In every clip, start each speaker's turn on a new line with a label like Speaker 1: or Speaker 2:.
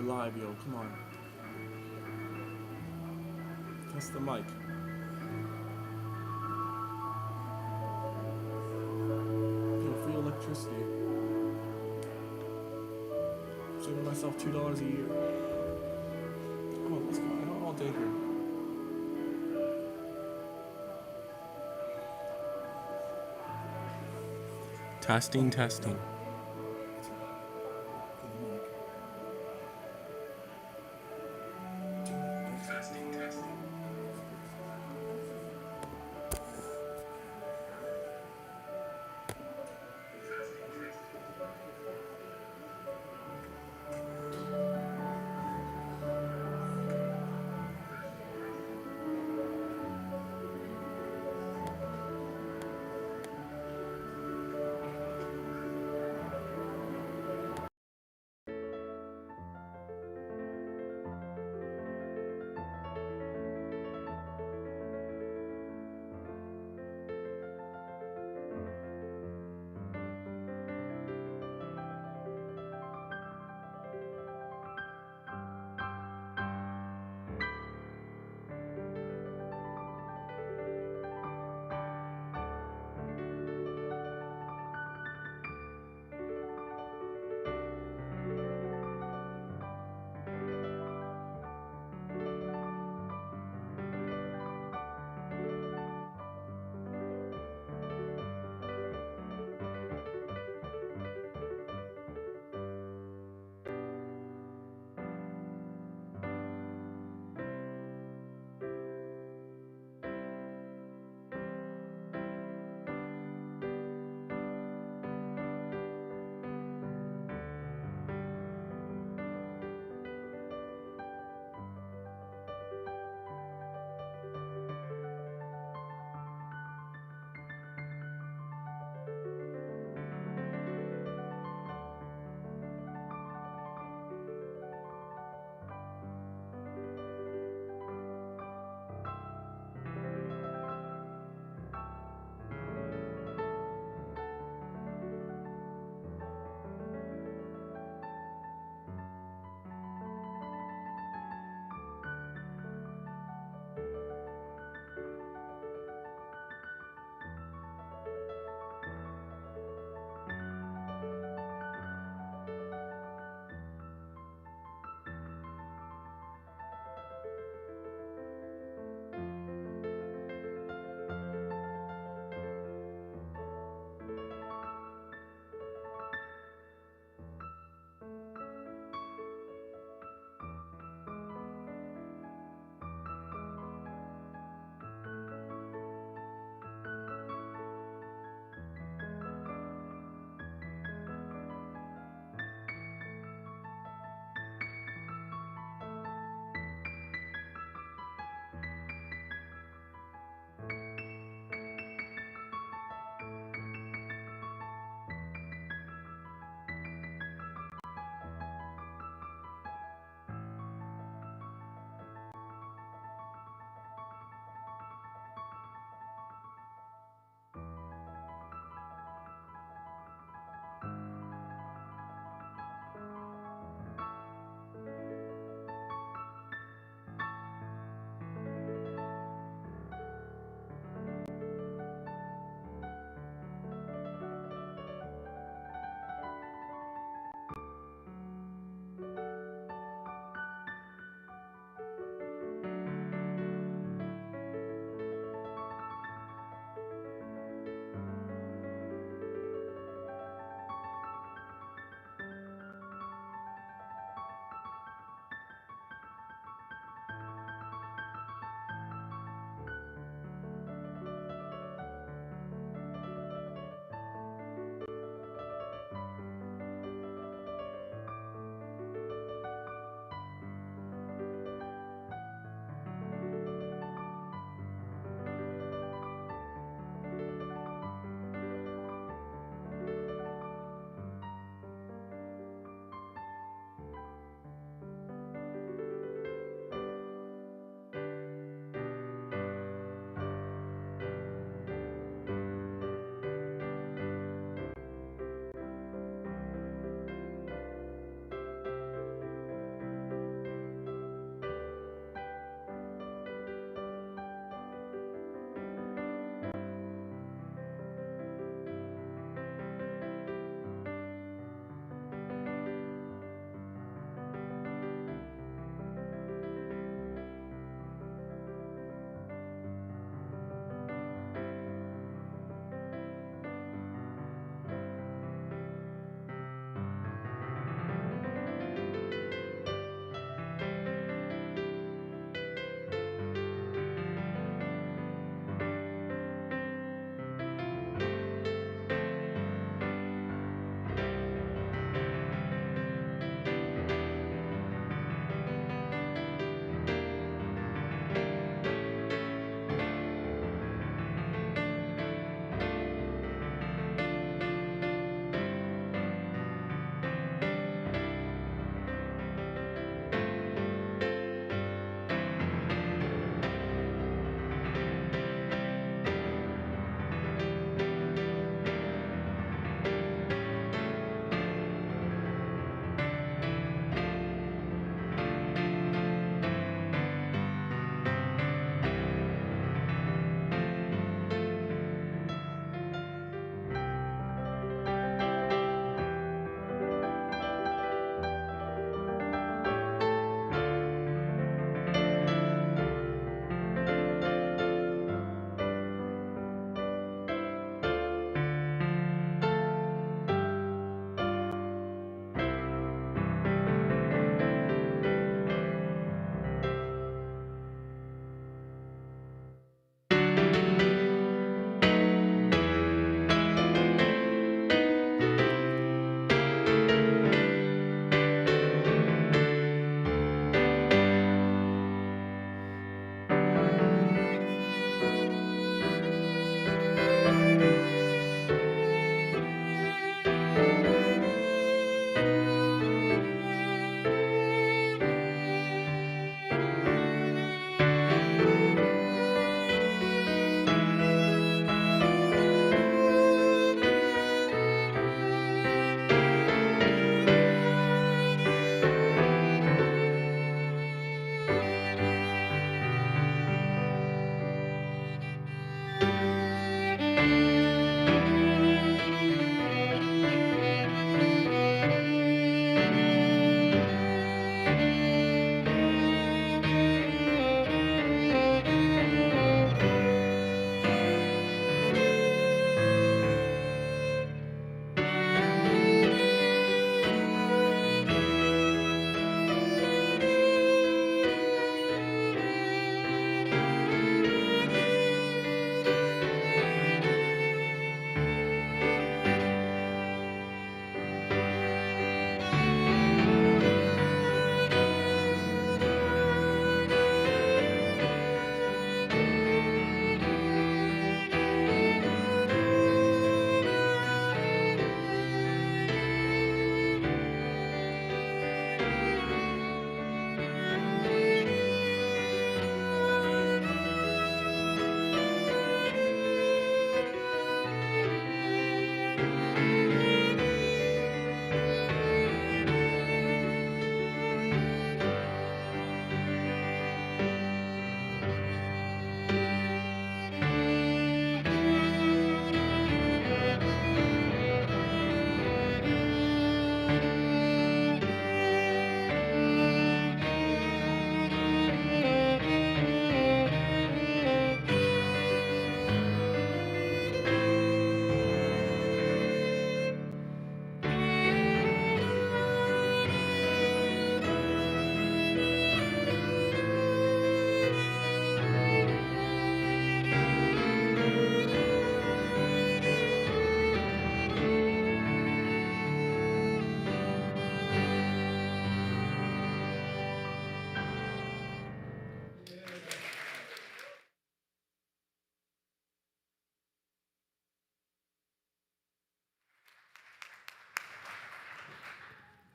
Speaker 1: We're live, yo. Come on. Test the mic. Yo, free electricity. Saving myself $2 a year. Come on, let's go. I don't all day here.
Speaker 2: Testing, testing.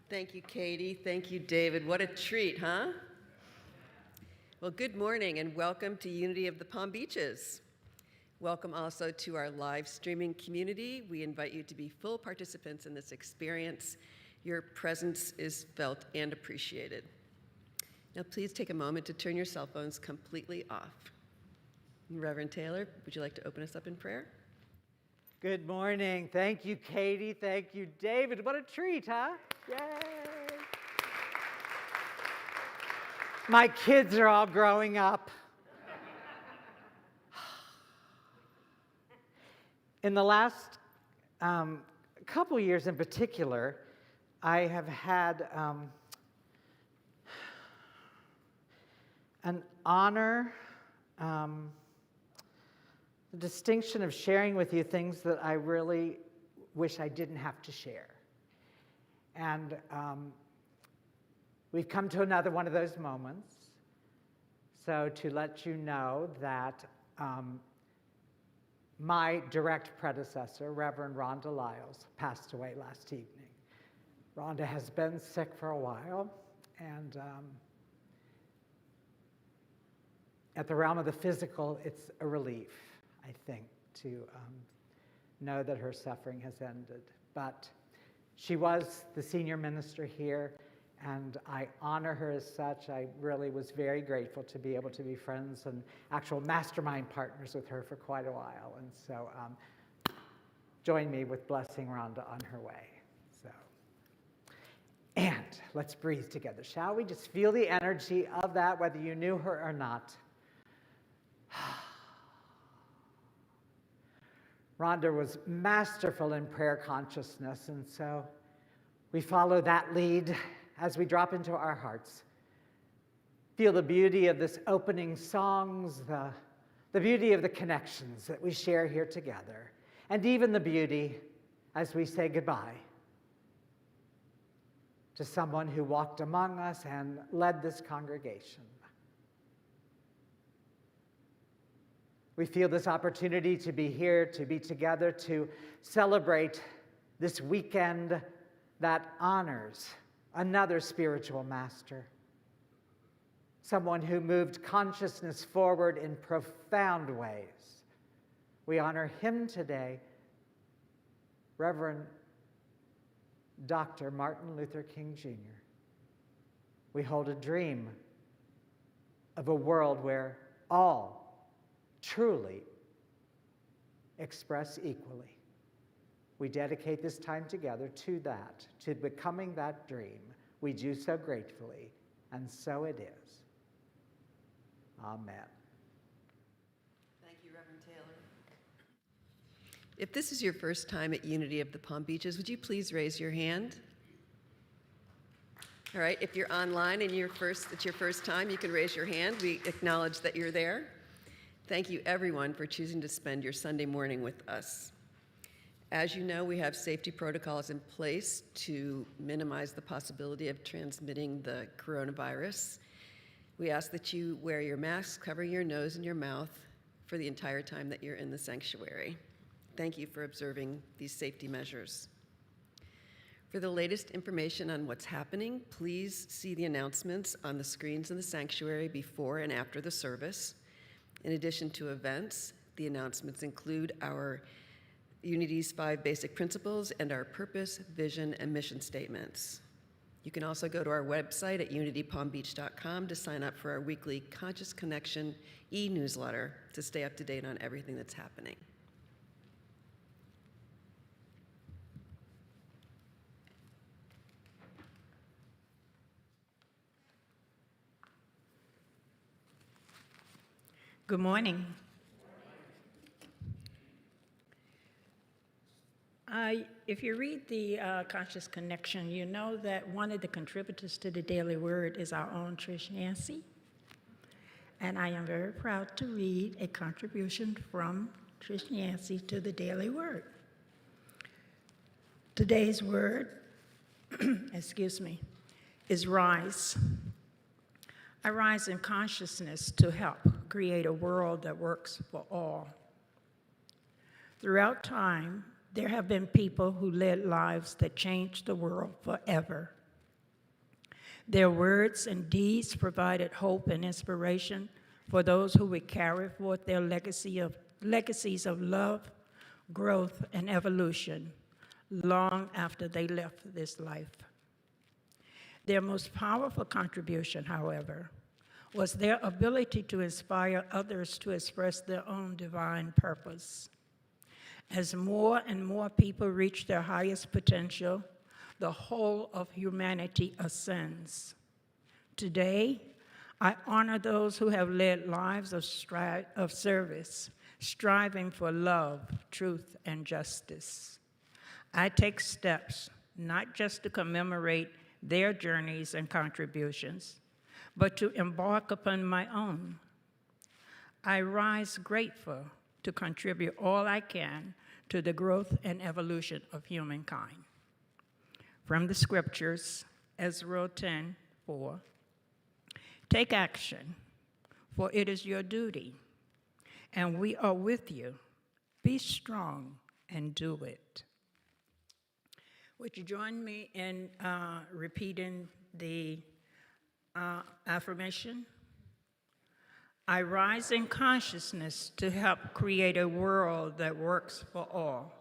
Speaker 3: Thank you, Katie. Thank you, David. What a treat, huh? Well, good morning and welcome to Unity of the Palm Beaches. Welcome also to our live streaming community. We invite you to be full participants in this experience. Your presence is felt and appreciated. Now, please take a moment to turn your cell phones completely off. Reverend Taylor, would you like to open us up in prayer?
Speaker 4: Good morning. Thank you, Katie. Thank you, David. What a treat, huh? Yay! My kids are all growing up. In the last couple years in particular, I have had an honor, the distinction of sharing with you things that I really wish I didn't have to share. And we've come to another one of those moments. So to let you know that my direct predecessor, Reverend Rhonda Lyles, passed away last evening. Rhonda has been sick for a while, and at the realm of the physical, it's a relief, I think, to know that her suffering has ended. But she was the senior minister here, and I honor her as such. I really was very grateful to be able to be friends and actual mastermind partners with her for quite a while. And so join me with blessing Rhonda on her way. And let's breathe together, shall we? Just feel the energy of that, whether you knew her or not. Rhonda was masterful in prayer consciousness, and so we follow that lead as we drop into our hearts. Feel the beauty of this opening songs, the beauty of the connections that we share here together, and even the beauty as we say goodbye to someone who walked among us and led this congregation. We feel this opportunity to be here, to be together, to celebrate this weekend that honors another spiritual master, someone who moved consciousness forward in profound ways. We honor him today, Reverend Dr. Martin Luther King Jr. We hold a dream of a world where all truly express equally. We dedicate this time together to that, to becoming that dream. We do so gratefully, and so it is. Amen.
Speaker 3: Thank you, Reverend Taylor. If this is your first time at Unity of the Palm Beaches, would you please raise your hand? All right, if you're online and it's your first time, you can raise your hand. We acknowledge that you're there. Thank you, everyone, for choosing to spend your Sunday morning with us. As you know, we have safety protocols in place to minimize the possibility of transmitting the coronavirus. We ask that you wear your mask, cover your nose and your mouth for the entire time that you're in the sanctuary. Thank you for observing these safety measures. For the latest information on what's happening, please see the announcements on the screens in the sanctuary before and after the service. In addition to events, the announcements include our Unity's 5 basic principles and our purpose, vision, and mission statements. You can also go to our website at unitypalmbeach.com to sign up for our weekly Conscious Connection e-newsletter to stay up to date on everything that's happening.
Speaker 5: Good morning. If you read the Conscious Connection, you know that one of the contributors to the Daily Word is our own Trish Yancey. And I am very proud to read a contribution from Trish Yancey to the Daily Word. Today's word, is rise. I rise in consciousness to help create a world that works for all. Throughout time, there have been people who led lives that changed the world forever. Their words and deeds provided hope and inspiration for those who would carry forth their legacies of love, growth, and evolution long after they left this life. Their most powerful contribution, however, was their ability to inspire others to express their own divine purpose. As more and more people reach their highest potential, the whole of humanity ascends. Today, I honor those who have led lives of service, striving for love, truth, and justice. I take steps not just to commemorate their journeys and contributions, but to embark upon my own. I rise grateful to contribute all I can to the growth and evolution of humankind. From the scriptures, Ezra 10:4, take action, for it is your duty, and we are with you. Be strong and do it. Would you join me in repeating the affirmation? I rise in consciousness to help create a world that works for all.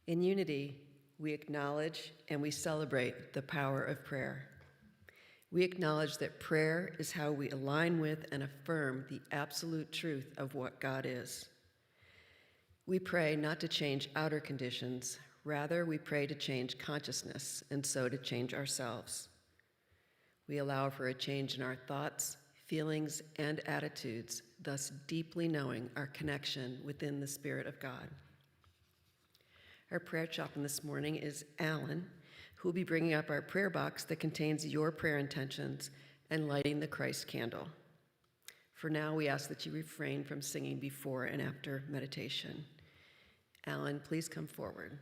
Speaker 3: In unity, we acknowledge and we celebrate the power of prayer. We acknowledge that prayer is how we align with and affirm the absolute truth of what God is. We pray not to change outer conditions, rather we pray to change consciousness and so to change ourselves. We allow for a change in our thoughts, feelings, and attitudes, thus deeply knowing our connection within the Spirit of God. Our prayer chaplain this morning is Alan, who will be bringing up our prayer box that contains your prayer intentions and lighting the Christ candle. For now, we ask that you refrain from singing before and after meditation. Alan, please come forward.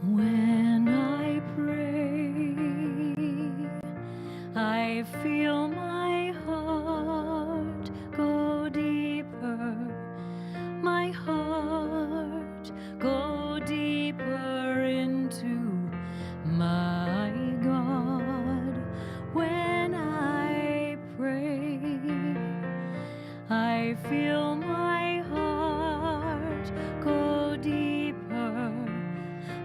Speaker 6: When I pray, I feel my heart go deeper, my heart go deeper into my God. When I pray, I feel my heart go deeper,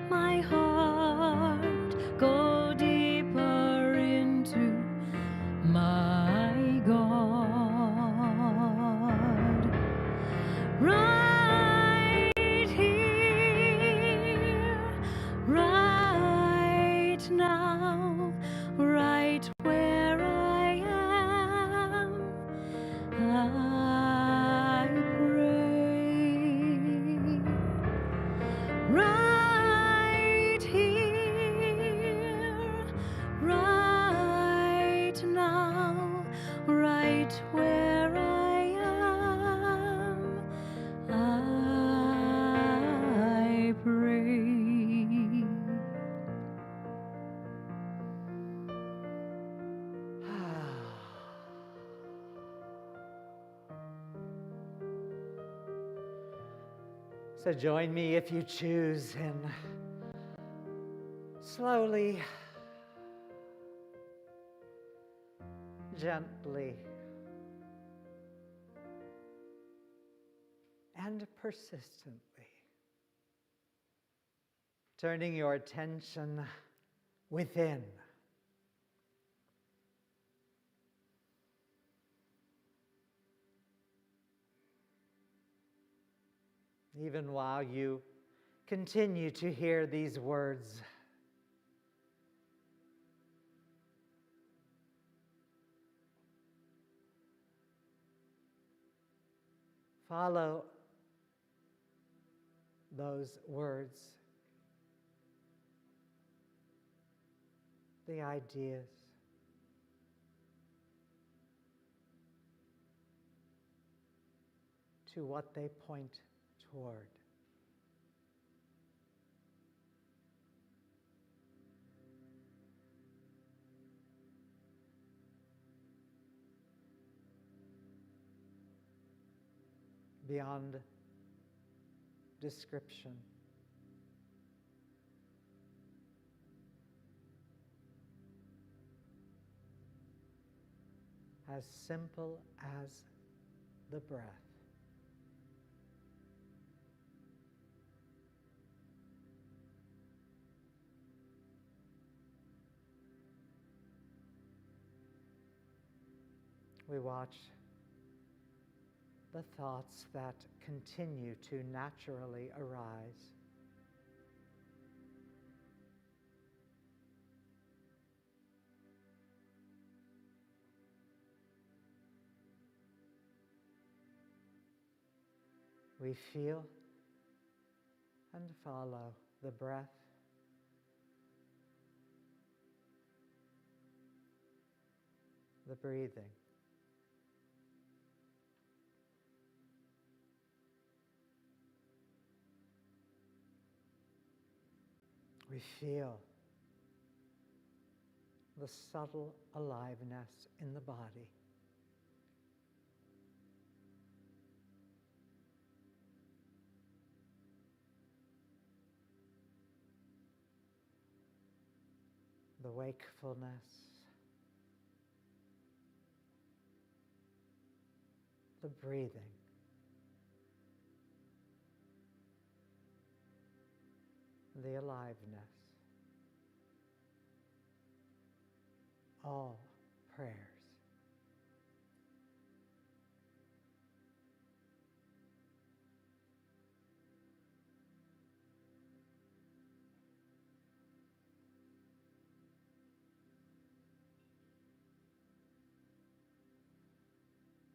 Speaker 6: my heart go deeper into my God. Right here, right now, right where I am, I pray. Right here, right now, right where I am, I pray.
Speaker 4: So join me if you choose in slowly, gently, and persistently turning your attention within. Even while you continue to hear these words, Follow those words, the ideas, to what they point toward. Beyond description. As simple as the breath. We watch the thoughts that continue to naturally arise. We feel and follow the breath, the breathing. We feel the subtle aliveness in the body. The wakefulness, the breathing, the aliveness, all prayers.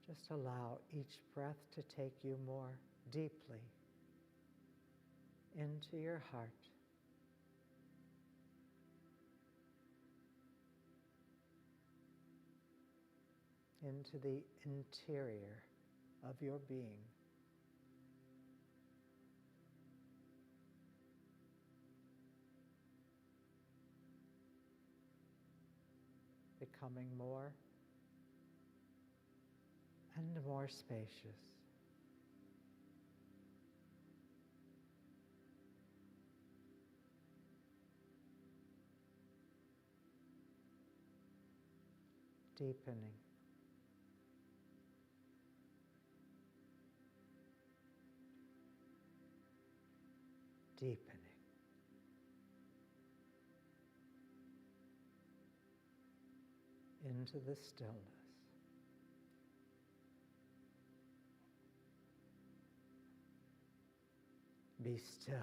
Speaker 4: Just allow each breath to take you more deeply into your heart, into the interior of your being. Becoming more and more spacious. Deepening. Deepening. Into the stillness. Be still.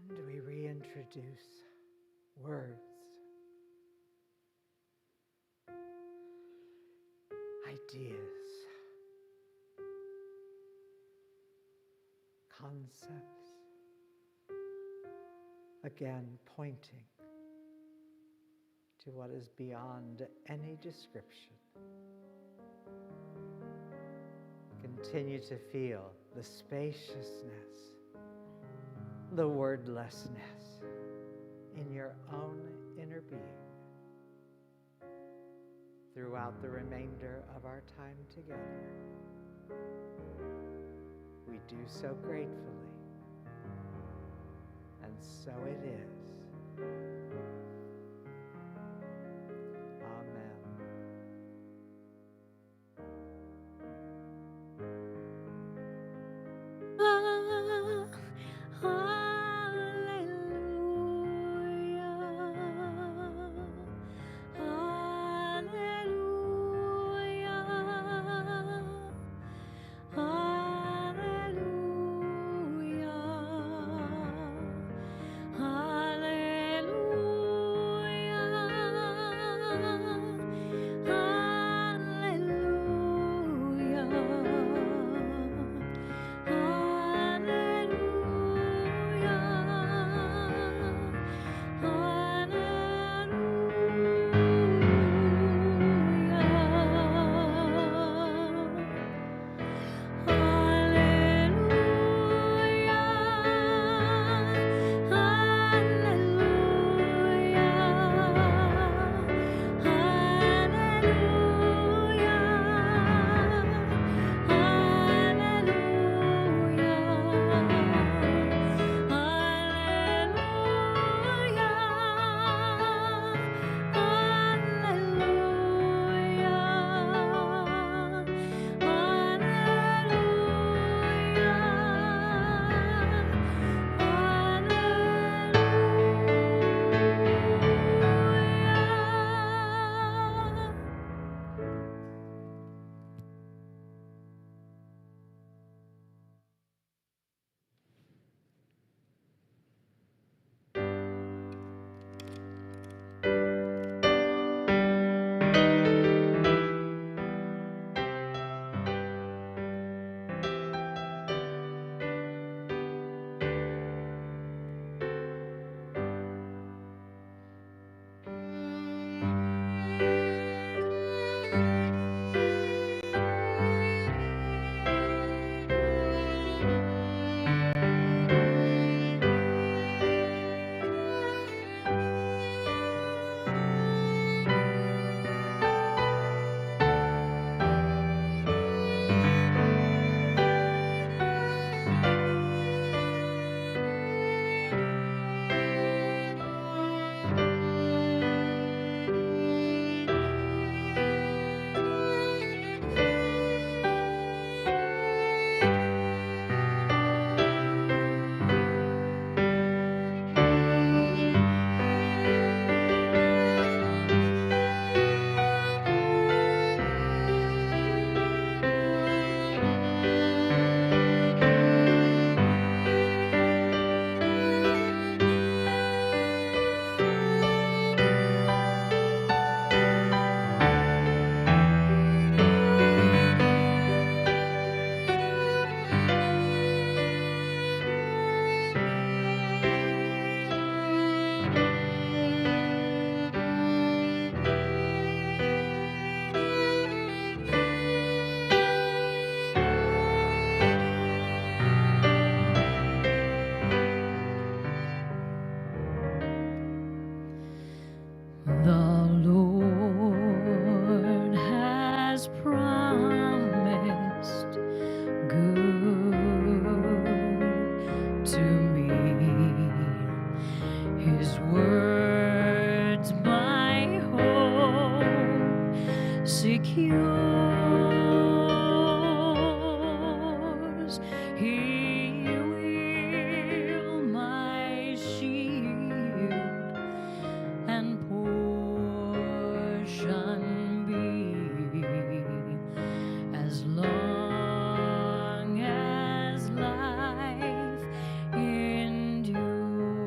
Speaker 4: And we reintroduce words, ideas, concepts, again pointing to what is beyond any description. Continue to feel the spaciousness, the wordlessness in your own inner being throughout the remainder of our time together. We do so gratefully, and so it is. Amen.
Speaker 6: The Lord has promised good to me. His words my hope secures. He will my shield and portion be, as long as life endures.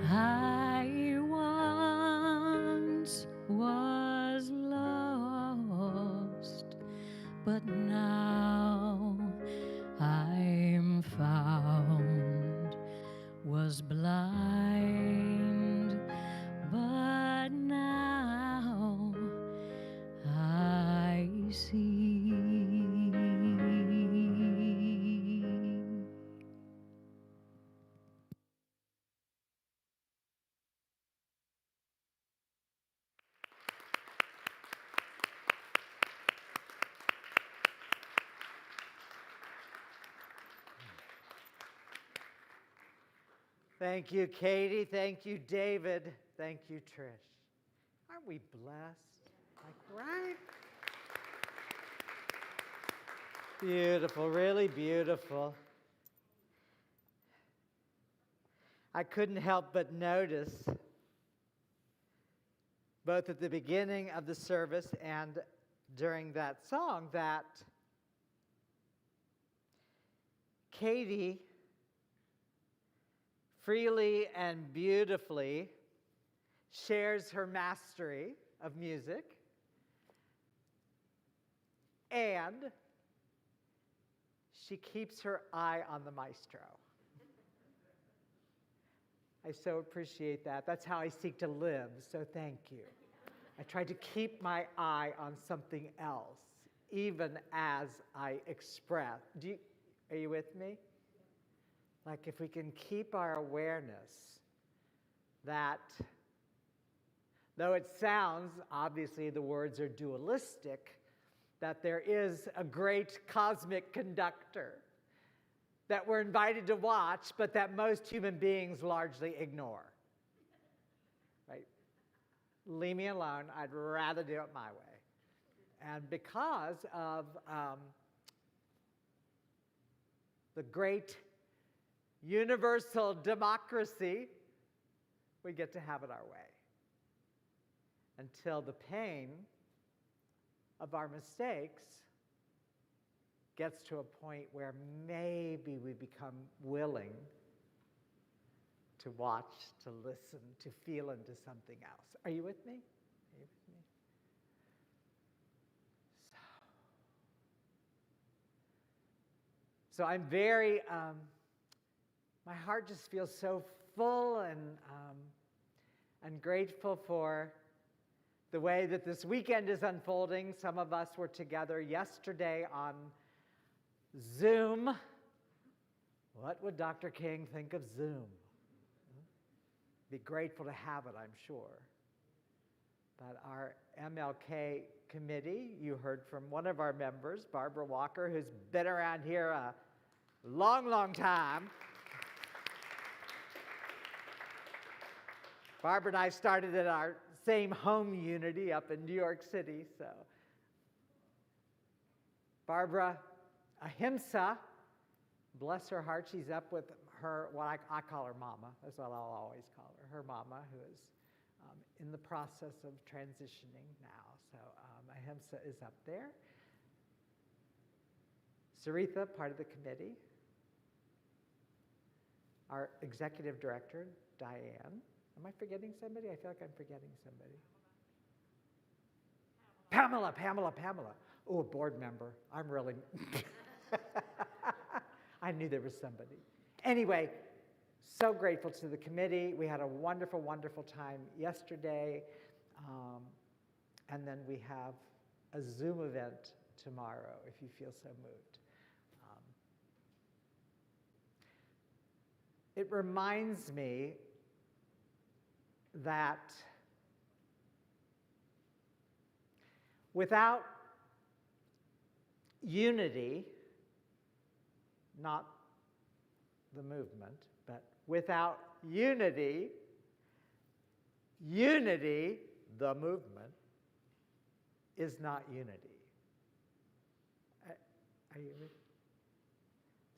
Speaker 6: I once was lost, but now I'm found. Was blind, but now I see.
Speaker 4: Thank you, Katie. Thank you, David. Thank you, Trish. Aren't we blessed? Like, right? Beautiful, really beautiful. I couldn't help but notice, both at the beginning of the service and during that song, that Katie freely and beautifully shares her mastery of music, and she keeps her eye on the maestro. I so appreciate that. That's how I seek to live, so thank you. I try to keep my eye on something else, even as I express. Are you with me? Like, if we can keep our awareness that, though it sounds, obviously the words are dualistic, that there is a great cosmic conductor that we're invited to watch, but that most human beings largely ignore. Right? Leave me alone. I'd rather do it my way. And because of the great universal democracy, we get to have it our way. Until the pain of our mistakes gets to a point where maybe we become willing to watch, to listen, to feel into something else. Are you with me? Are you with me? So I'm very, my heart just feels so full and grateful for the way that this weekend is unfolding. Some of us were together yesterday on Zoom. What would Dr. King think of Zoom? Be grateful to have it, I'm sure. But our MLK committee, you heard from one of our members, Barbara Walker, who's been around here a long, long time. Barbara and I started at our same home unity up in New York City, so. Barbara Ahimsa, bless her heart, she's up with her, what I call her mama, that's what I'll always call her mama, who is in the process of transitioning now. So Ahimsa is up there. Saritha, part of the committee. Our executive director, Diane. Am I forgetting somebody? I feel like I'm forgetting somebody. Pamela. Oh, a board member. I'm really... I knew there was somebody. Anyway, so grateful to the committee. We had a wonderful, wonderful time yesterday. And then we have a Zoom event tomorrow, if you feel so moved. It reminds me that without unity, not the movement, but without unity, unity the movement, is not unity. Are you with me?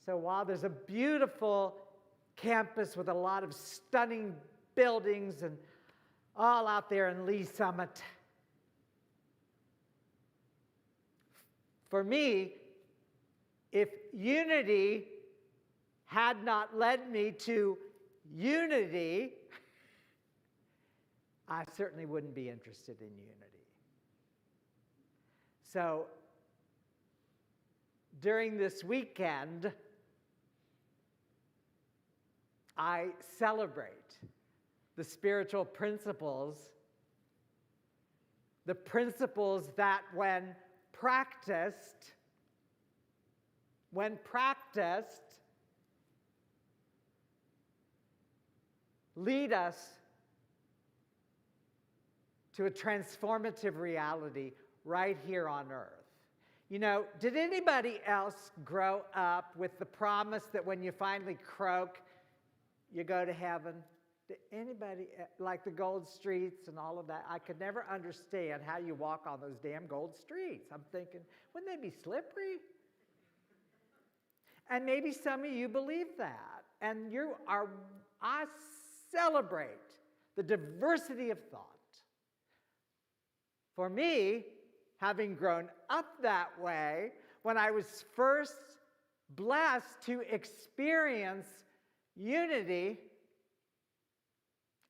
Speaker 4: So while there's a beautiful campus with a lot of stunning buildings and all out there in Lee Summit, for me, if unity had not led me to unity, I certainly wouldn't be interested in unity. So during this weekend, I celebrate the spiritual principles, the principles that when practiced, lead us to a transformative reality right here on earth. You know, did anybody else grow up with the promise that when you finally croak, you go to heaven? Did anybody, like the gold streets and all of that? I could never understand how you walk on those damn gold streets. I'm thinking, wouldn't they be slippery? And maybe some of you believe that. And I celebrate the diversity of thought. For me, having grown up that way, when I was first blessed to experience unity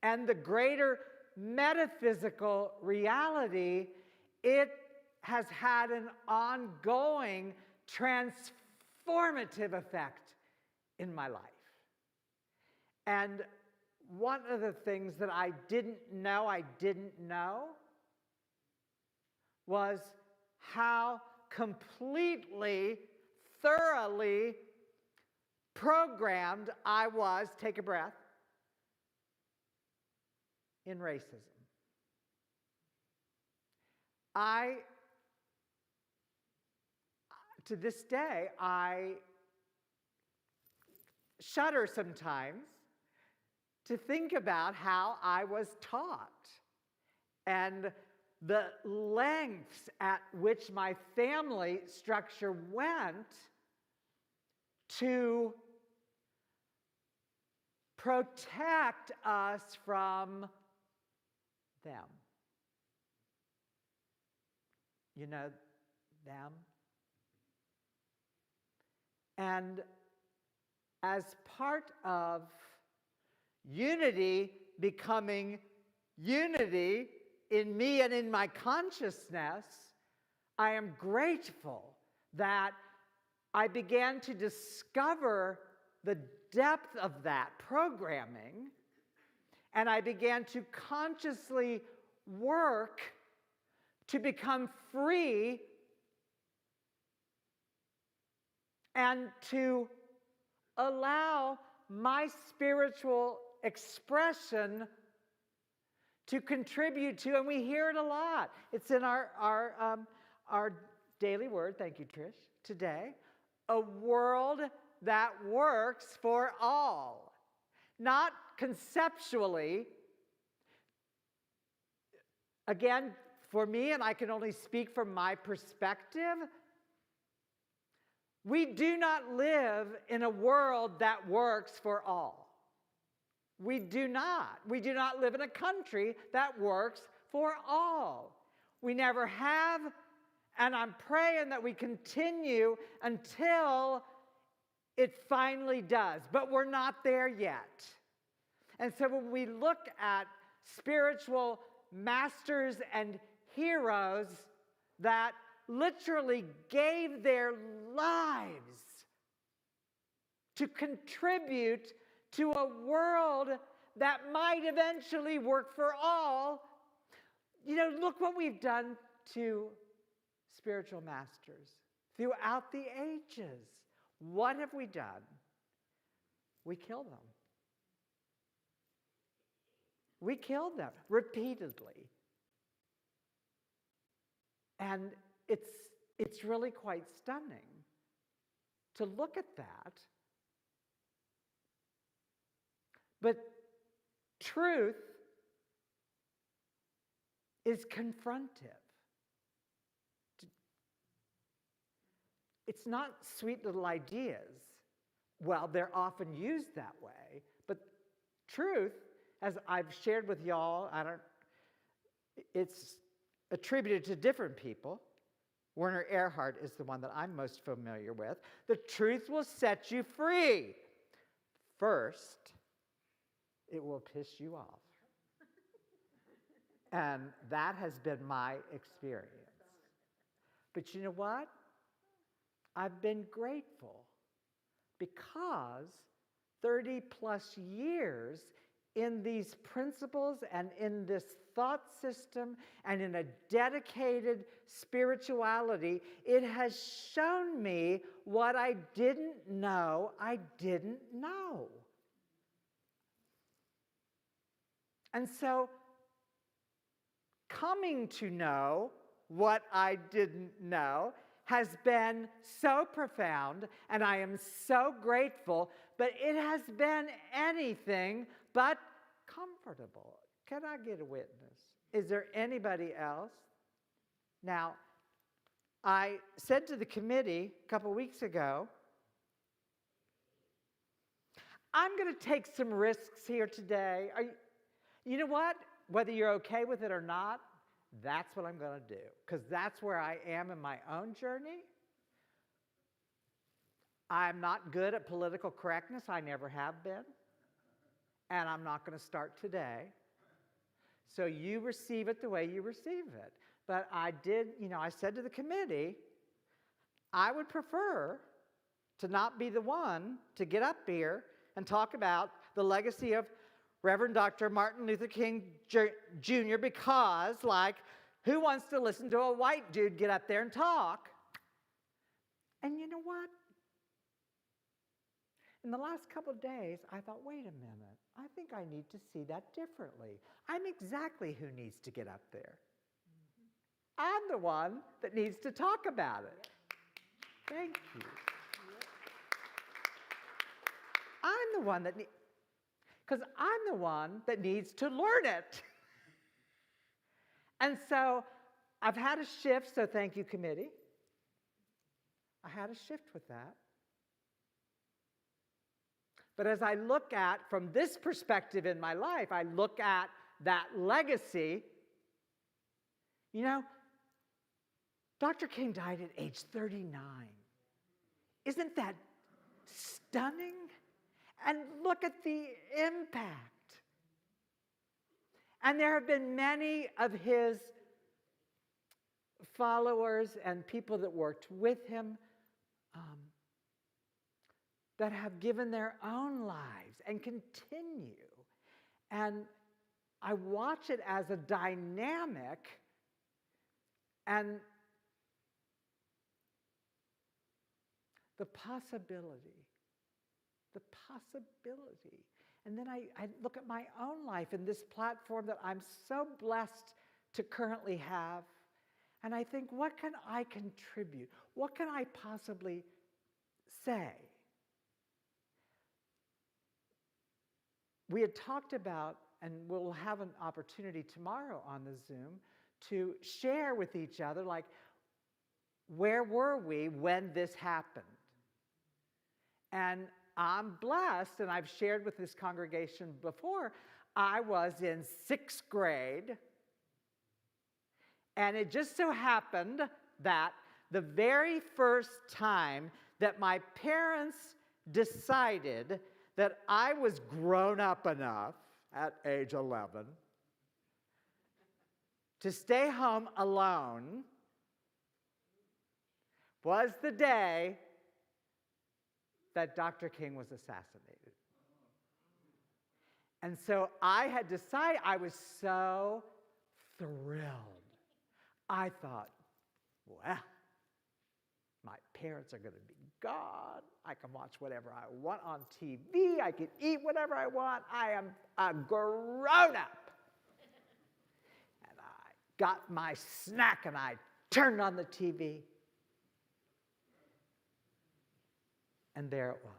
Speaker 4: and the greater metaphysical reality, it has had an ongoing transformative effect in my life. And one of the things that I didn't know was how completely, thoroughly programmed I was, take a breath, in racism. To this day, I shudder sometimes to think about how I was taught and the lengths at which my family structure went to protect us from them. You know, them. And as part of unity becoming unity in me and in my consciousness, I am grateful that I began to discover the depth of that programming, and I began to consciously work to become free and to allow my spiritual expression to contribute to, and we hear it a lot. It's in our daily word, thank you, Trish, today, a world that works for all. Not conceptually. Again, for me, and I can only speak from my perspective, we do not live in a world that works for all. We do not. We do not live in a country that works for all. We never have, and I'm praying that we continue until it finally does. But we're not there yet. And so when we look at spiritual masters and heroes that literally gave their lives to contribute to a world that might eventually work for all. You know, look what we've done to spiritual masters throughout the ages. What have we done? We killed them. We killed them repeatedly. And it's really quite stunning to look at that. But truth is confrontive. It's not sweet little ideas. Well, they're often used that way, but truth, as I've shared with y'all, it's attributed to different people. Werner Erhard is the one that I'm most familiar with. The truth will set you free. First, it will piss you off. And that has been my experience. But you know what? I've been grateful because 30 plus years in these principles and in this thought system and in a dedicated spirituality, it has shown me what I didn't know I didn't know. And so, coming to know what I didn't know has been so profound, and I am so grateful, but it has been anything but comfortable. Can I get a witness? Is there anybody else? Now, I said to the committee a couple weeks ago, I'm going to take some risks here today. You know what? Whether you're okay with it or not, that's what I'm going to do, because that's where I am in my own journey. I'm not good at political correctness. I never have been. And I'm not going to start today. So you receive it the way you receive it. But I did, I said to the committee, I would prefer to not be the one to get up here and talk about the legacy of Reverend Dr. Martin Luther King Jr. because, who wants to listen to a white dude get up there and talk? And you know what? In the last couple of days, I thought, wait a minute. I think I need to see that differently. I'm exactly who needs to get up there. I'm the one that needs to talk about it. Thank you. I'm the one that because I'm the one that needs to learn it. And so I've had a shift, so thank you, committee. I had a shift with that. But as I look at, from this perspective in my life, I look at that legacy. Dr. King died at age 39. Isn't that stunning? And look at the impact. And there have been many of his followers and people that worked with him that have given their own lives and continue. And I watch it as a dynamic, and the possibility. And then I look at my own life and this platform that I'm so blessed to currently have, and I think, what can I contribute? What can I possibly say? We had talked about, and we'll have an opportunity tomorrow on the Zoom, to share with each other, where were we when this happened? And I'm blessed, and I've shared with this congregation before, I was in 6th grade, and it just so happened that the very first time that my parents decided that I was grown up enough at age 11 to stay home alone was the day that Dr. King was assassinated. And so I had decided, I was so thrilled. I thought, well, my parents are going to be gone. I can watch whatever I want on TV. I can eat whatever I want. I am a grown-up. And I got my snack and I turned on the TV. And there it was.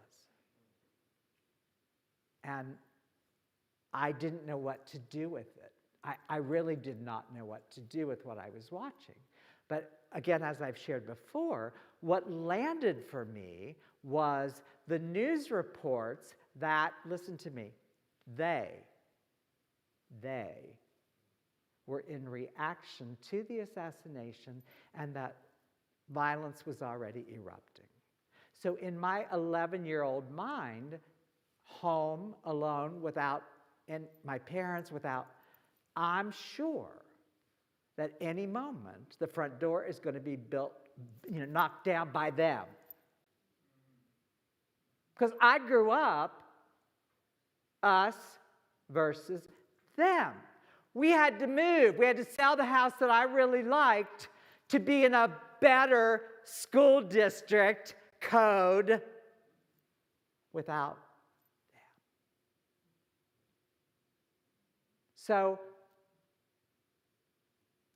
Speaker 4: And I didn't know what to do with it. I really did not know what to do with what I was watching. But again, as I've shared before, what landed for me was the news reports that, listen to me, they were in reaction to the assassination and that violence was already erupting. So in my 11-year-old mind, home, alone, without, and my parents without, I'm sure that any moment the front door is going to be built, knocked down by them. Because I grew up, us versus them. We had to move. We had to sell the house that I really liked to be in a better school district code without them. So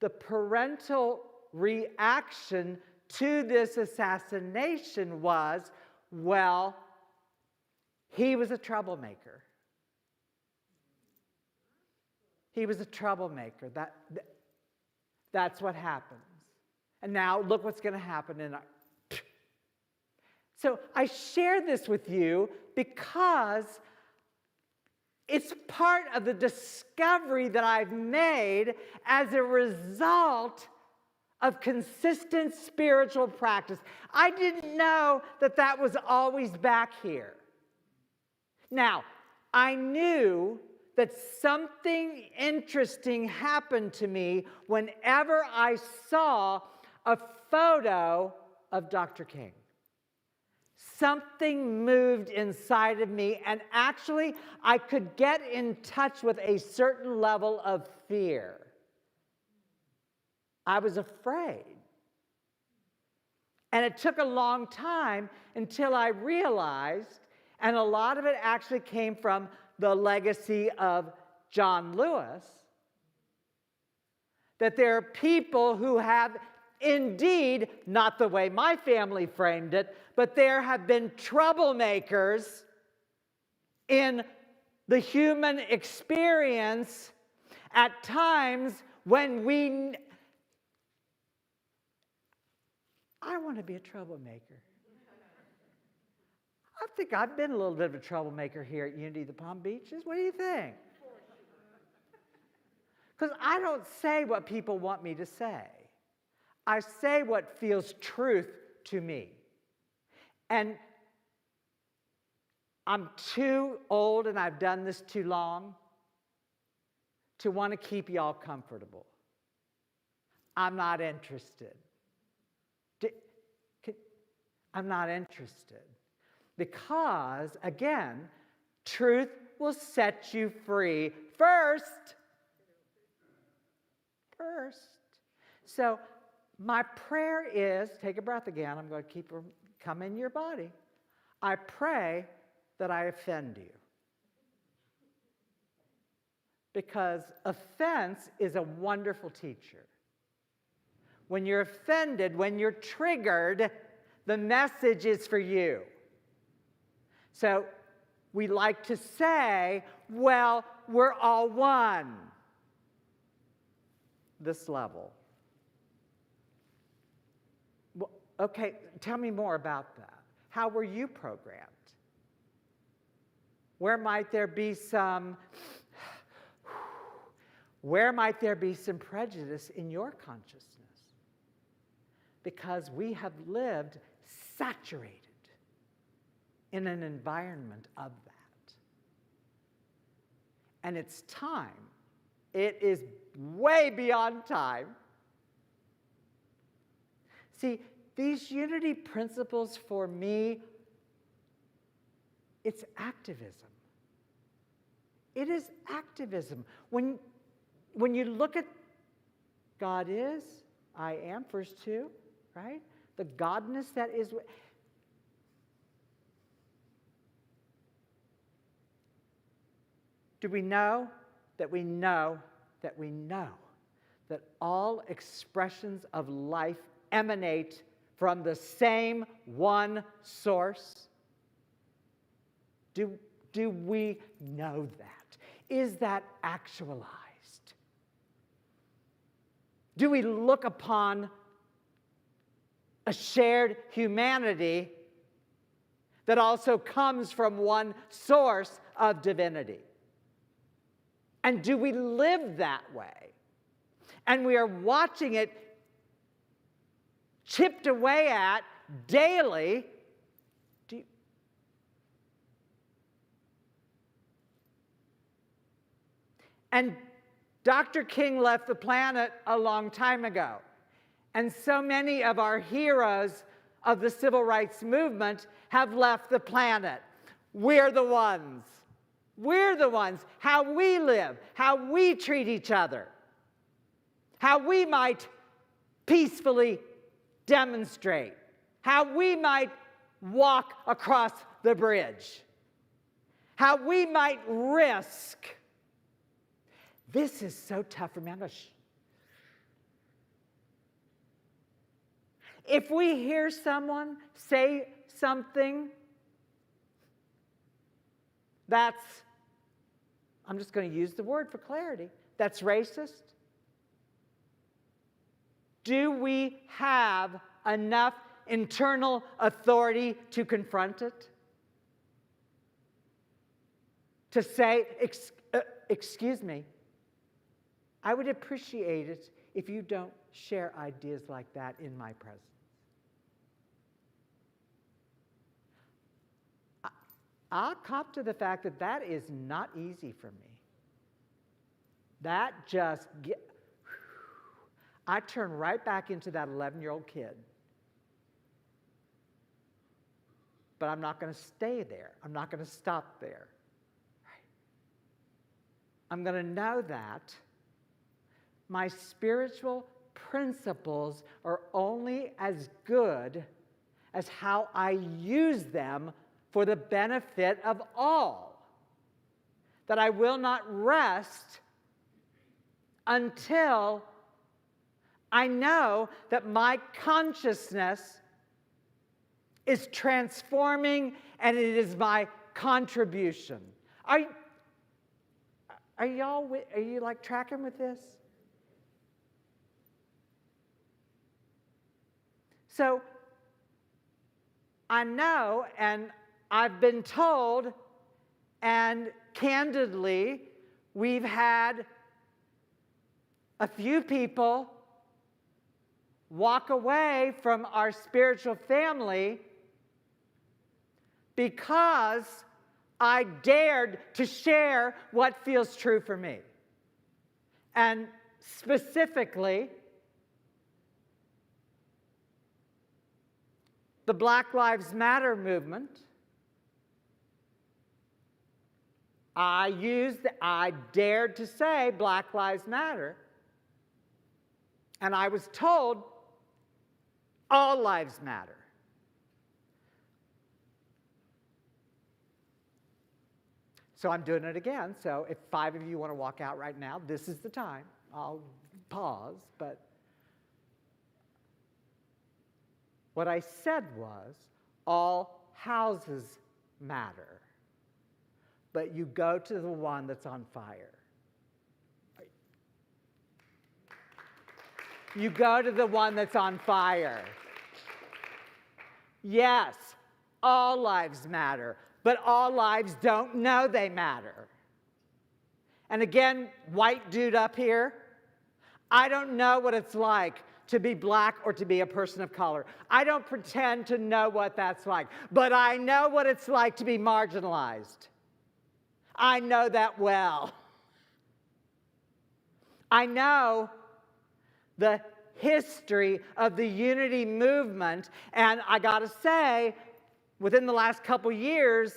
Speaker 4: the parental reaction to this assassination was, well, he was a troublemaker. He was a troublemaker. That's what happens. And now look what's going to happen in our... So I share this with you because it's part of the discovery that I've made as a result of consistent spiritual practice. I didn't know that that was always back here. Now, I knew that something interesting happened to me whenever I saw a photo of Dr. King. Something moved inside of me, and actually, I could get in touch with a certain level of fear. I was afraid. And it took a long time until I realized, and a lot of it actually came from the legacy of John Lewis, that there are people who have indeed, not the way my family framed it, but there have been troublemakers in the human experience at times when I want to be a troublemaker. I think I've been a little bit of a troublemaker here at Unity, the Palm Beaches. What do you think? Because I don't say what people want me to say. I say what feels truth to me. And I'm too old and I've done this too long to want to keep y'all comfortable. I'm not interested. I'm not interested. Because, again, truth will set you free first. So my prayer is, take a breath again, I'm going to keep her come in your body. I pray that I offend you. Because offense is a wonderful teacher. When you're offended, when you're triggered, the message is for you. So we like to say, well, we're all one. This level. Well, okay, tell me more about that. How were you programmed? Where might there be some prejudice in your consciousness? Because we have lived saturated in an environment of that. And it's time. It is way beyond time. See, these unity principles for me, it's activism. It is activism. When you look at God is, I am, verse 2, right? The godness that is. Do we know that we know that we know that all expressions of life emanate from the same one source? Do we know that? Is that actualized? Do we look upon a shared humanity that also comes from one source of divinity? And do we live that way? And we are watching it chipped away at daily. And Dr. King left the planet a long time ago. And so many of our heroes of the civil rights movement have left the planet. We're the ones. We're the ones. How we live, how we treat each other, how we might peacefully demonstrate, how we might walk across the bridge, how we might risk. This is so tough for me. If we hear someone say something that's, I'm just going to use the word for clarity, that's racist, do we have enough internal authority to confront it? To say, excuse me, I would appreciate it if you don't share ideas like that in my presence. I'll cop to the fact that that is not easy for me. That just, I turn right back into that 11-year-old kid. But I'm not going to stay there. I'm not going to stop there. I'm going to know that my spiritual principles are only as good as how I use them for the benefit of all. That I will not rest until I know that my consciousness is transforming and it is my contribution. Are you like tracking with this? So I know, and I've been told, and candidly, we've had a few people walk away from our spiritual family because I dared to share what feels true for me. And specifically, the Black Lives Matter movement. I dared to say Black Lives Matter. And I was told all lives matter. So I'm doing it again. So if 5 of you want to walk out right now, this is the time. I'll pause, but what I said was, all houses matter, but you go to the one that's on fire. You go to the one that's on fire. Yes, all lives matter, but all lives don't know they matter. And again, white dude up here, I don't know what it's like to be black or to be a person of color. I don't pretend to know what that's like, but I know what it's like to be marginalized. I know that well. I know the history of the unity movement, and I gotta say, within the last couple years,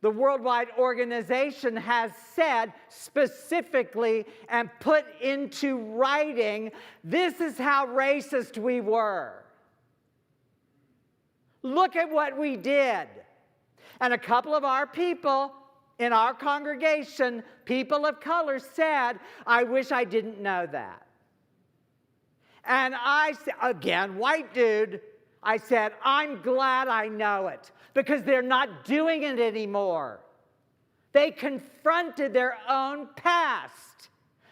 Speaker 4: the worldwide organization has said specifically and put into writing, this is how racist we were. Look at what we did. And a couple of our people in our congregation, people of color, said, I wish I didn't know that. And I said, again, white dude, I said, I'm glad I know it because they're not doing it anymore. They confronted their own past.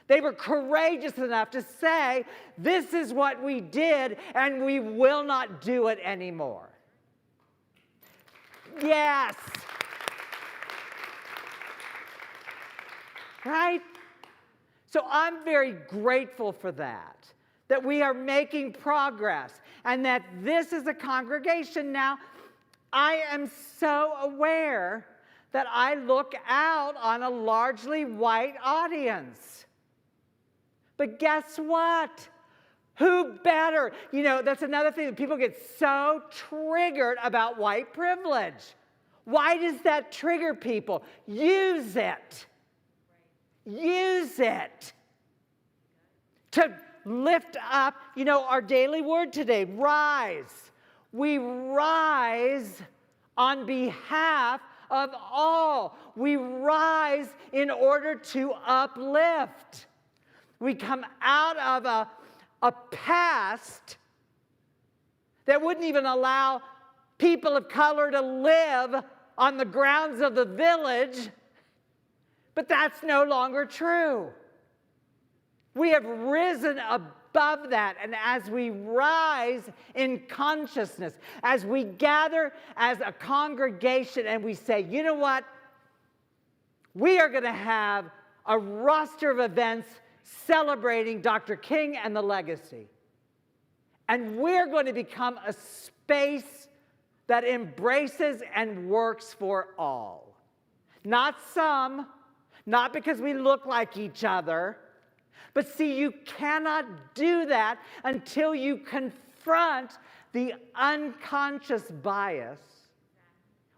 Speaker 4: They were courageous enough to say, this is what we did, and we will not do it anymore. Yes. Right? So I'm very grateful for that we are making progress, and that this is a congregation now. I am so aware that I look out on a largely white audience. But guess what? Who better? You know, that's another thing that people get so triggered about white privilege. Why does that trigger people? Use it. Use it to lift up, you know, our daily word today, rise. We rise on behalf of all. We rise in order to uplift. We come out of a past that wouldn't even allow people of color to live on the grounds of the village, but that's no longer true. We have risen above that, and as we rise in consciousness, as we gather as a congregation and we say, you know what? We are going to have a roster of events celebrating Dr. King and the legacy. And we're going to become a space that embraces and works for all. Not some, not because we look like each other, but see, you cannot do that until you confront the unconscious bias.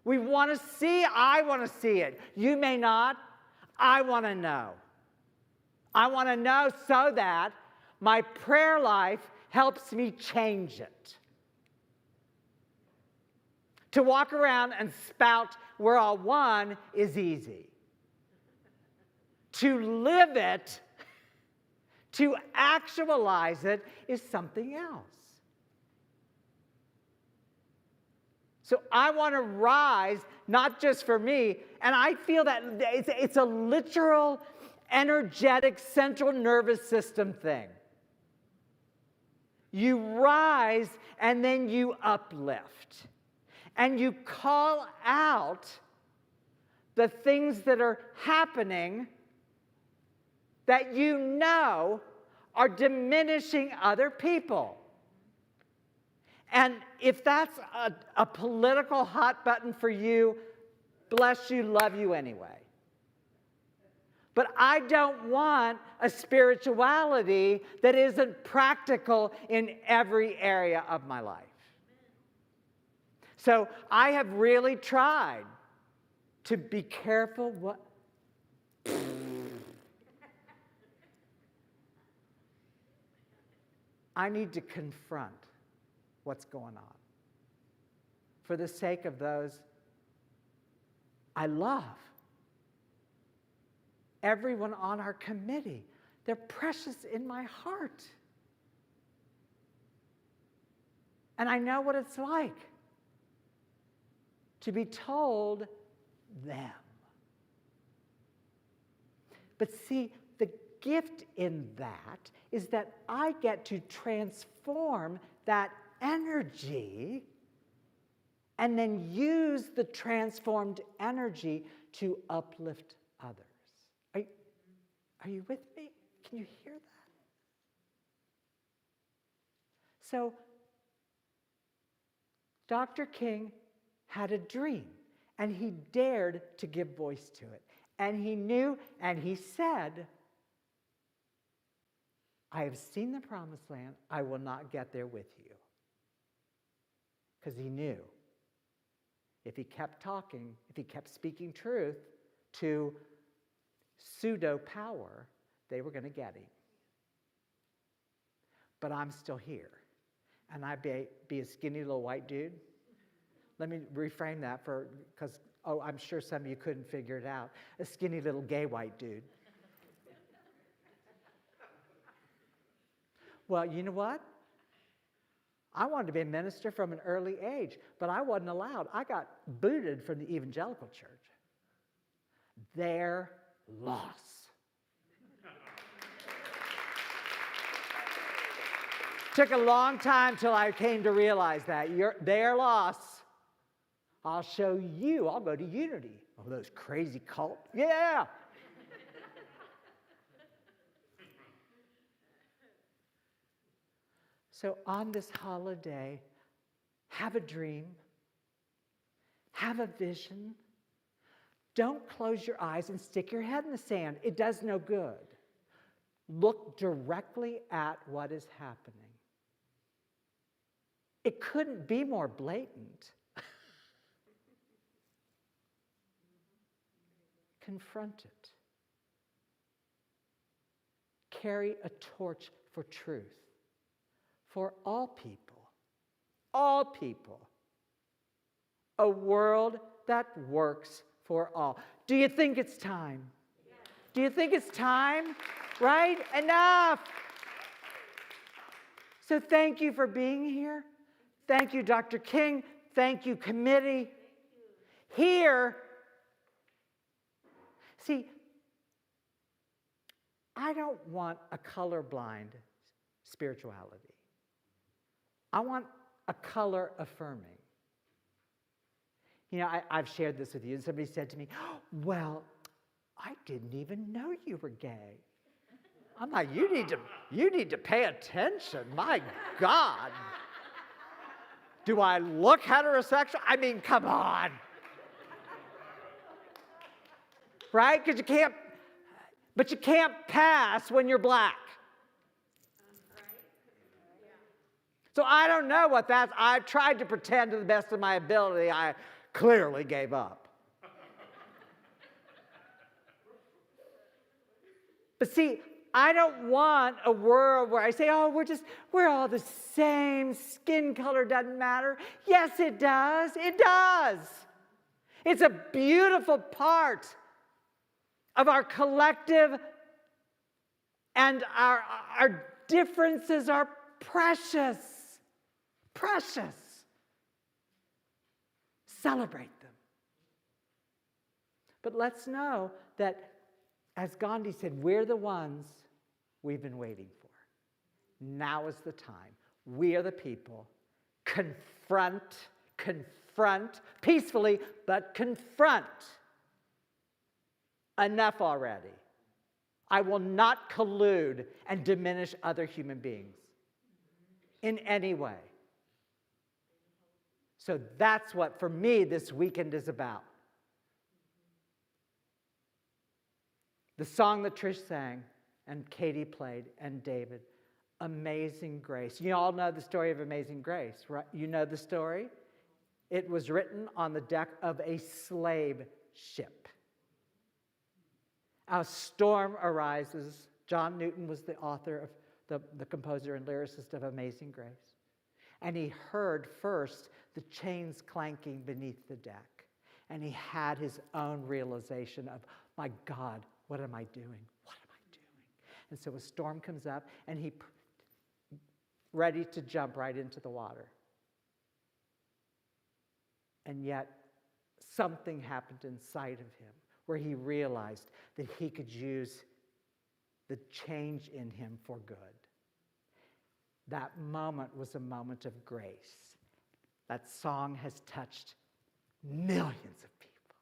Speaker 4: We want to see, I want to see it. You may not. I want to know. I want to know so that my prayer life helps me change it. To walk around and spout, we're all one, is easy. To live it, to actualize it, is something else. So I want to rise, not just for me, and I feel that it's a literal, energetic, central nervous system thing. You rise and then you uplift. And you call out the things that are happening that you know are diminishing other people. And if that's a political hot button for you, bless you, love you anyway. But I don't want a spirituality that isn't practical in every area of my life. So I have really tried to be careful what... I need to confront what's going on for the sake of those I love. Everyone on our committee, they're precious in my heart. And I know what it's like to be told them. But see, the gift in that is that I get to transform that energy and then use the transformed energy to uplift others. Are you with me? Can you hear that? So, Dr. King had a dream, and he dared to give voice to it. And he knew, and he said, I have seen the promised land. I will not get there with you. Because he knew if he kept talking, if he kept speaking truth to pseudo power, they were going to get him. But I'm still here. And I be a skinny little white dude. Let me reframe that because I'm sure some of you couldn't figure it out. A skinny little gay white dude. Well, you know what? I wanted to be a minister from an early age, but I wasn't allowed. I got booted from the evangelical church. Their loss. Took a long time till I came to realize that. Their loss. I'll show you. I'll go to Unity. Oh, those crazy cult. Yeah. So on this holiday, have a dream. Have a vision. Don't close your eyes and stick your head in the sand. It does no good. Look directly at what is happening. It couldn't be more blatant. Confront it. Carry a torch for truth. For all people. All people. A world that works for all. Do you think it's time? Do you think it's time? Right? Enough. So thank you for being here. Thank you, Dr. King. Thank you, committee. Here, see, I don't want a colorblind spirituality. I want a color affirming. You know, I've shared this with you, and somebody said to me, well, I didn't even know you were gay. I'm like, you need to pay attention. My God. Do I look heterosexual? I mean, come on. Right? Because you can't pass when you're black. So I don't know what that's. I tried to pretend to the best of my ability. I clearly gave up. But see, I don't want a world where I say, oh, we're all the same, skin color doesn't matter. Yes, it does. It does. It's a beautiful part of our collective, and our differences are precious. Precious. Celebrate them. But let's know that, as Gandhi said, we're the ones we've been waiting for. Now is the time. We are the people. Confront peacefully, but confront. Enough already. I will not collude and diminish other human beings in any way. So that's what, for me, this weekend is about. The song that Trish sang and Katie played and David, Amazing Grace. You all know the story of Amazing Grace, right? You know the story? It was written on the deck of a slave ship. A storm arises. John Newton was the author of the composer and lyricist of Amazing Grace. And he heard first the chains clanking beneath the deck. And he had his own realization of, my God, what am I doing? What am I doing? And so a storm comes up, and he's ready to jump right into the water. And yet, something happened inside of him where he realized that he could use the change in him for good. That moment was a moment of grace. That song has touched millions of people.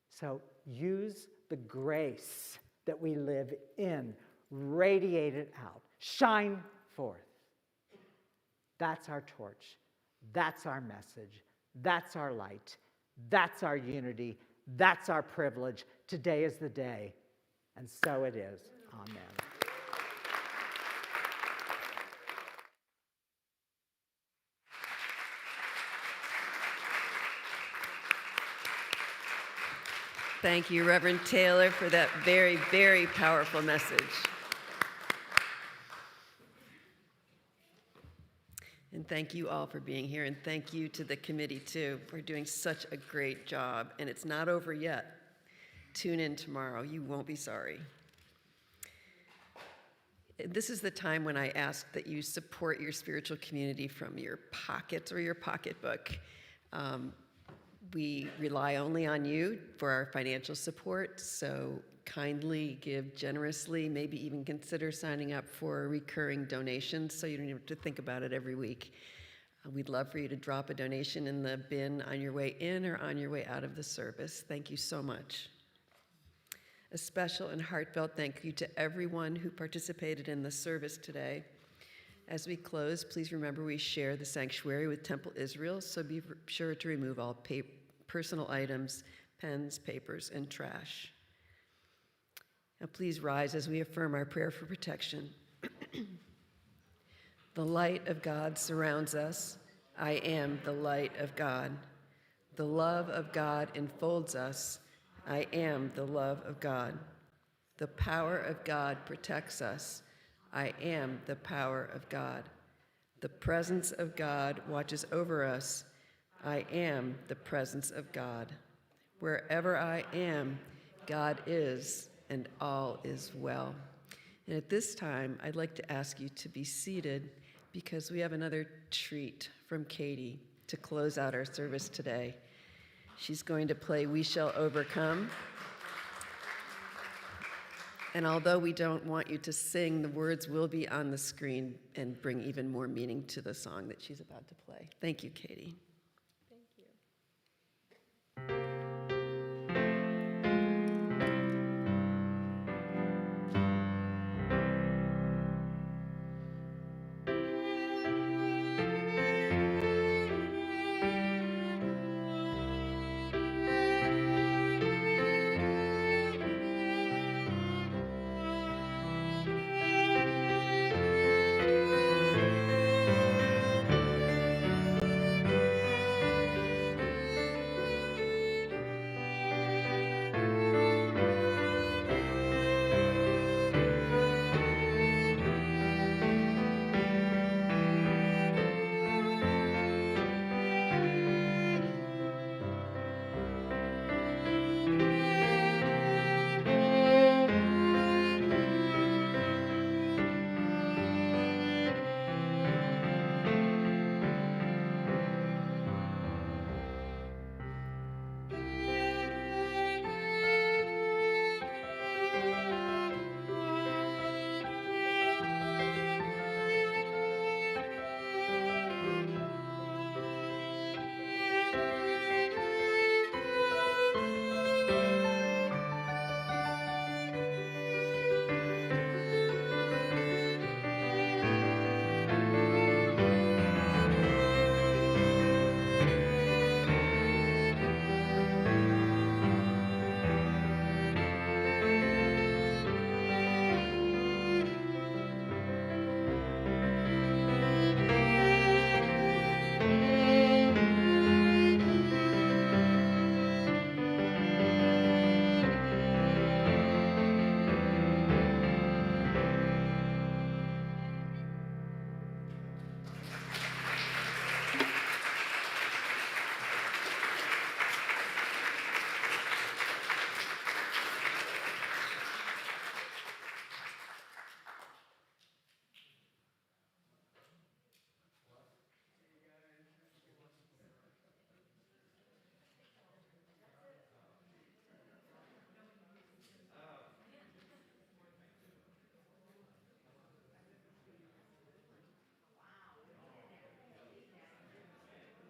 Speaker 4: So use the grace that we live in, radiate it out, shine forth. That's our torch. That's our message. That's our light. That's our unity. That's our privilege. Today is the day, and so it is. Amen.
Speaker 3: Thank you, Reverend Taylor, for that very, very powerful message. And thank you all for being here, and thank you to the committee, too, for doing such a great job. And it's not over yet. Tune in tomorrow. You won't be sorry. This is the time when I ask that you support your spiritual community from your pockets or your pocketbook. We rely only on you for our financial support, so kindly, give generously, maybe even consider signing up for recurring donations so you don't have to think about it every week. We'd love for you to drop a donation in the bin on your way in or on your way out of the service. Thank you so much. A special and heartfelt thank you to everyone who participated in the service today. As we close, please remember we share the sanctuary with Temple Israel, so be sure to remove all personal items, pens, papers, and trash. Now please rise as we affirm our prayer for protection. The light of God surrounds us. I am the light of God. The love of God enfolds us. I am the love of God. The power of God protects us. I am the power of God. The presence of God watches over us. I am the presence of God. Wherever I am, God is, and all is well. And at this time, I'd like to ask you to be seated because we have another treat from Katie to close out our service today. She's going to play We Shall Overcome. And although we don't want you to sing, the words will be on the screen and bring even more meaning to the song that she's about to play. Thank you, Katie.